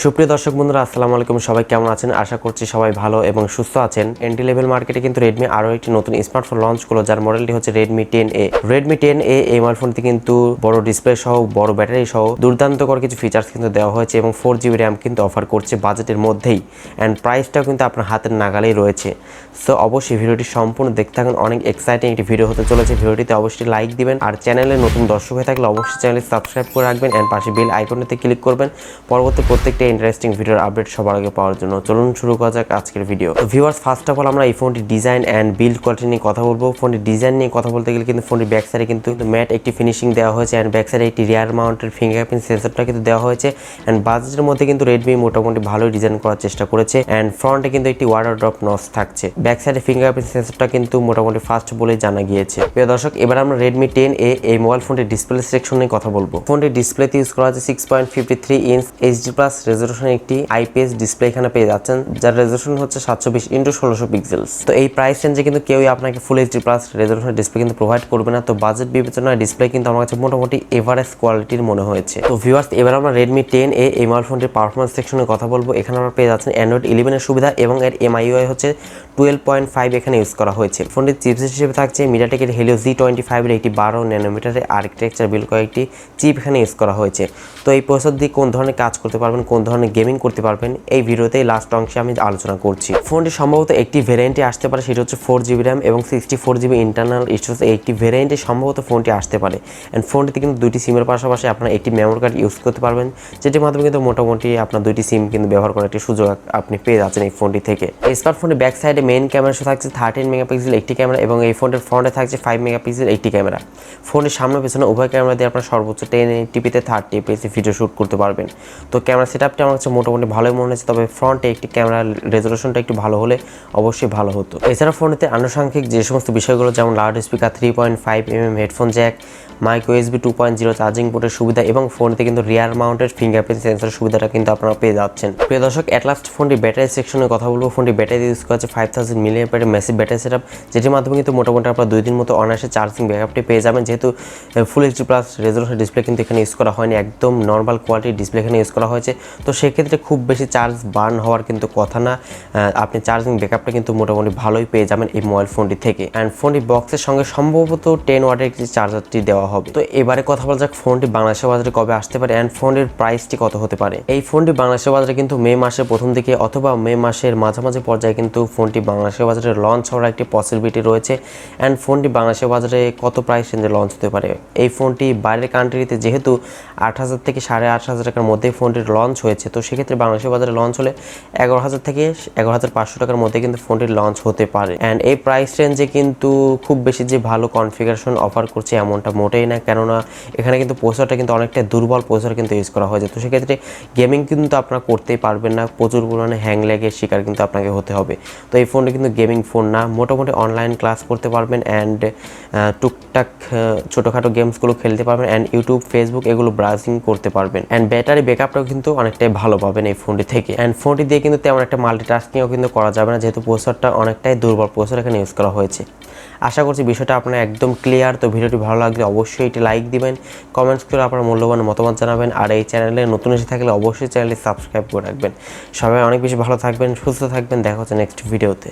সুপ্রিয় দর্শক বন্ধুরা আসসালামু আলাইকুম, সবাই কেমন আছেন? আশা করছি সবাই ভালো এবং সুস্থ আছেন। এন্ট্রি লেভেল মার্কেটে কিন্তু রেডমি আরও একটি নতুন স্মার্টফোন লঞ্চ করলো, যার মডেলটি হচ্ছে Redmi 10A। Redmi 10A এই মোবাইল ফোনটি কিন্তু বড় ডিসপ্লে সহ বড় ব্যাটারি সহ দুর্দান্তকর কিছু ফিচার্স কিন্তু দেওয়া হয়েছে এবং 4GB র্যাম কিন্তু অফার করছে বাজেটের মধ্যেই, অ্যান্ড প্রাইসটাও কিন্তু আপনার হাতের নাগালেই রয়েছে। সো অবশ্যই ভিডিওটি সম্পূর্ণ দেখতে থাকুন, অনেক এক্সাইটিং একটি ভিডিও হতে চলেছে। ভিডিওটিতে অবশ্যই লাইক দিবেন, আর চ্যানেলে নতুন দর্শক হয়ে থাকলে অবশ্যই চ্যানেলে সাবস্ক্রাইব করে রাখবেন অ্যান্ড পাশে বেল আইকনটিতে ক্লিক করবেন পরবর্তী প্রত্যেকটা ইন্টারেস্টিং ভিডিওর আপডেট সবার আগে পাওয়ার জন্য। চলুন শুরু করা যাক আজকের ভিডিও। তো ভিউয়ার্স, ফার্স্ট অফ অল আমরা এই ফোনটির ডিজাইন অ্যান্ড বিল্ড কোয়ালিটি নিয়ে কথা বলবো। ফোনটির ডিজাইন নিয়ে কথা বলতে গেলে কিন্তু ফোনটির ব্যাক সাইডে কিন্তু ম্যাট একটি ফিনিশিং দেওয়া হয়েছে অ্যান্ড ব্যাক সাইডে একটি রিয়ার মাউন্টের ফিঙ্গারপ্রিন্ট সেন্সরটা কিন্তু দেওয়া হয়েছে অ্যান্ড বাজেটের মধ্যে কিন্তু রেডমি মোটামুটি ভালোই ডিজাইন করার চেষ্টা করেছে অ্যান্ড ফ্রন্টে কিন্তু একটি ওয়াটার ড্রপ নচ থাকছে। ব্যাক সাইডে ফিঙ্গারপ্রিন্ট সেন্সরটা কিন্তু মোটামুটি ফাস্ট বলেই জানা গিয়েছে। প্রিয় দর্শক, এবার আমরা Redmi 10A এই মোবাইল ফোনটির ডিসপ্লে সেকশন নিয়ে কথা বলবো। ফোনটির ডিসপ্লেতে ইউজ করা হচ্ছে 6.53 ইঞ্চ এইচডি প্লাস রেজোলিউশনের একটি আইপিএস ডিসপ্লে এখানে পেয়ে যাচ্ছেন, যার রেজোলিউশন হচ্ছে 720x1600 পিক্সেলস। তো এই প্রাইস রেঞ্জে কিন্তু কেউই আপনাকে ফুল এইচডি প্লাস রেজোলিউশনের ডিসপ্লে কিন্তু প্রোভাইড করবে না। তো বাজেট বিবেচনায় ডিসপ্লে কিন্তু আমার কাছে মোটামুটি এভারেজ কোয়ালিটির মনে হয়েছে। তো ভিউয়ার্স, এবার আমরা Redmi 10A এই মোবাইল ফোনটির পারফরমেন্স সেকশনে কথা বলবো। এখানে আমরা পেয়ে যাচ্ছেন Android 11 এর সুবিধা এবং এর MIUI হচ্ছে 12.5 এখানে ইউজ করা হয়েছে। ফোনটির চিপসেট হিসেবে থাকছে MediaTek এর Helio G25 এর একটি 12 ন্যানোমিটারের আর্কিটেকচার বিল্ড কয়েকটি চিপ এখানে ইউজ করা হয়েছে। তো এই প্রসেসর দিয়ে কোন ধরনের কাজ করতে পারবেন, কোন ধরনের গেমিং করতে পারবেন, এই ভিডিওতে লাস্ট অংশে আমি আলোচনা করছি। ফোনটি সম্ভবত একটি ভেরিয়েন্টে আসতে পারে, সেটা হচ্ছে 4GB র্যাম এবং 64GB ইন্টারনাল স্টোরেজ। একটি ভেরিয়েন্টে সম্ভবত ফোনটি আসতে পারে অ্যান্ড ফোনটিতে কিন্তু দুইটি সিমের পাশাপাশি আপনারা একটি মেমোরি কার্ড ইউজ করতে পারবেন, যেটির মাধ্যমে কিন্তু মোটামুটি আপনার দুইটি সিম কিন্তু ব্যবহার করার একটি সুযোগ আপনি পেয়ে যাচ্ছেন এই ফোনটি থেকে। এই স্মার্টফোনের ব্যাক সাইডে মেইন ক্যামেরা থাকছে 13 মেগাপিক্সেল একটি ক্যামেরা এবং এই ফোনটির ফ্রন্টে থাকছে 5 মেগাপিক্সেল একটি ক্যামেরা। ফোনের সামনে পেছনে উভয় ক্যামেরা দিয়ে আপনার সর্বোচ্চ 1080p 30 fps ভিডিও শ্যুট করতে পারবেন। তো ক্যামেরা সেটআপটা আমার কাছে মোটামুটি ভালোই মনে হচ্ছে, তবে ফ্রন্টে একটি ক্যামেরা রেজোলিউশনটা একটু ভালো হলে অবশ্যই ভালো হতো। এছাড়া ফোনেতে আনুষঙ্গিক যে সমস্ত বিষয়গুলো, যেমন loud speaker, 3.5mm headphone Jack, micro USB 2.0 charging পোর্টের সুবিধা এবং ফোনতে কিন্তু রিয়ার মাউন্টেড ফিঙ্গারপ্রিন্ট সেন্সরের সুবিধাটা কিন্তু আপনারা পেয়ে যাচ্ছেন। প্রিয় দর্শক, এট লাস্ট ফোনটি ব্যাটারি সেকশনে কথা বলবো। ফোনটি ব্যাটারি ইউজ করা হচ্ছে 5000 mAh ম্যাসিভ ব্যাটারি সেটআপ, যেটির মাধ্যমে কিন্তু মোটামুটি আপনারা 2 দিন মতো অনায়াসে চার্জিং ব্যাকআপটি পেয়ে যাবেন। যেহেতু full HD plus resolution display কিন্তু এখানে ইউজ করা হয়নি, একদম নর্মাল কোয়ালিটির ডিসপ্লে এখানে ইউজ করা হয়েছে। তো সেক্ষেত্রে খুব বেশি চার্জ বার্ন হওয়ার কিন্তু কথা না, আপনি চার্জিং ব্যাকআপটা কিন্তু মোটামুটি ভালোই পেয়ে যাবেন এই মোবাইল ফোনটি থেকে। অ্যান্ড ফোনটি বক্সের সঙ্গে সম্ভবত 10 ওয়াটের একটি চার্জারটি দেওয়া হবে। তো এবারে কথা বলা যাক ফোনটি বাংলাদেশের বাজারে কবে আসতে পারে অ্যান্ড ফোনের প্রাইসটি কত হতে পারে। এই ফোনটি বাংলাদেশের বাজারে কিন্তু মে মাসের প্রথম দিকে অথবা মে মাসের মাঝামাঝি পর্যায়ে কিন্তু ফোনটি বাংলাদেশের বাজারে লঞ্চ হওয়ার একটি পসিবিলিটি রয়েছে। অ্যান্ড ফোনটি বাংলাদেশের বাজারে কত প্রাইস রেঞ্জে লঞ্চ হতে পারে? এই ফোনটি বাইরের কান্ট্রিতে যেহেতু 8000 থেকে 8500 টাকার মধ্যে ফোনটির লঞ্চ হয়েছে, তো সেক্ষেত্রে বাংলাদেশের বাজারে লঞ্চ হলে 11000 থেকে 11500 টাকার মধ্যে কিন্তু ফোনটির লঞ্চ হতে পারে। অ্যান্ড এই প্রাইস রেঞ্জে কিন্তু খুব বেশি যে ভালো কনফিগারেশন অফার করছে এমনটা মোটেই না, কেননা এখানে কিন্তু প্রসেসরটা কিন্তু অনেকটা দুর্বল প্রসেসর কিন্তু ইউজ করা হয়েছে। তো সেক্ষেত্রে গেমিং কিন্তু আপনারা করতেই পারবেন না, প্রচুর পরিমাণে হ্যাং ল্যাগের শিকার কিন্তু আপনাকে হতে হবে। তো এই ফোনটি কিন্তু গেমিং ফোন না, মোটামুটি অনলাইন ক্লাস করতে পারবেন অ্যান্ড টুকটাক ছোটোখাটো গেমসগুলো খেলতে পারবেন অ্যান্ড ইউটিউব, ফেসবুক এগুলো ব্রাউজিং করতে পারবেন। অ্যান্ড ব্যাটারি ব্যাকআপটাও কিন্তু অনেকটাই ভালো পাবেন এই ফোনটি থেকে। অ্যান্ড ফোনটি দিয়ে কিন্তু তেমন একটা মাল্টিটাস্কিংও কিন্তু করা যাবে না, যেহেতু প্রসেসরটা অনেকটাই দুর্বল প্রসেসর এখানে ইউজ করা হয়েছে। আশা করছি বিষয়টা আপনার একদম ক্লিয়ার। তো ভিডিওটি ভালো লাগলে অবশ্যই এটি লাইক দিবেন, কমেন্টস করে আপনার মূল্যবান মতামত জানাবেন, আর এই চ্যানেলে নতুন এসে থাকলে অবশ্যই চ্যানেলটি সাবস্ক্রাইব করে রাখবেন। সবাই অনেক বেশি ভালো থাকবেন, সুস্থ থাকবেন, দেখা হচ্ছে নেক্সট ভিডিওতে।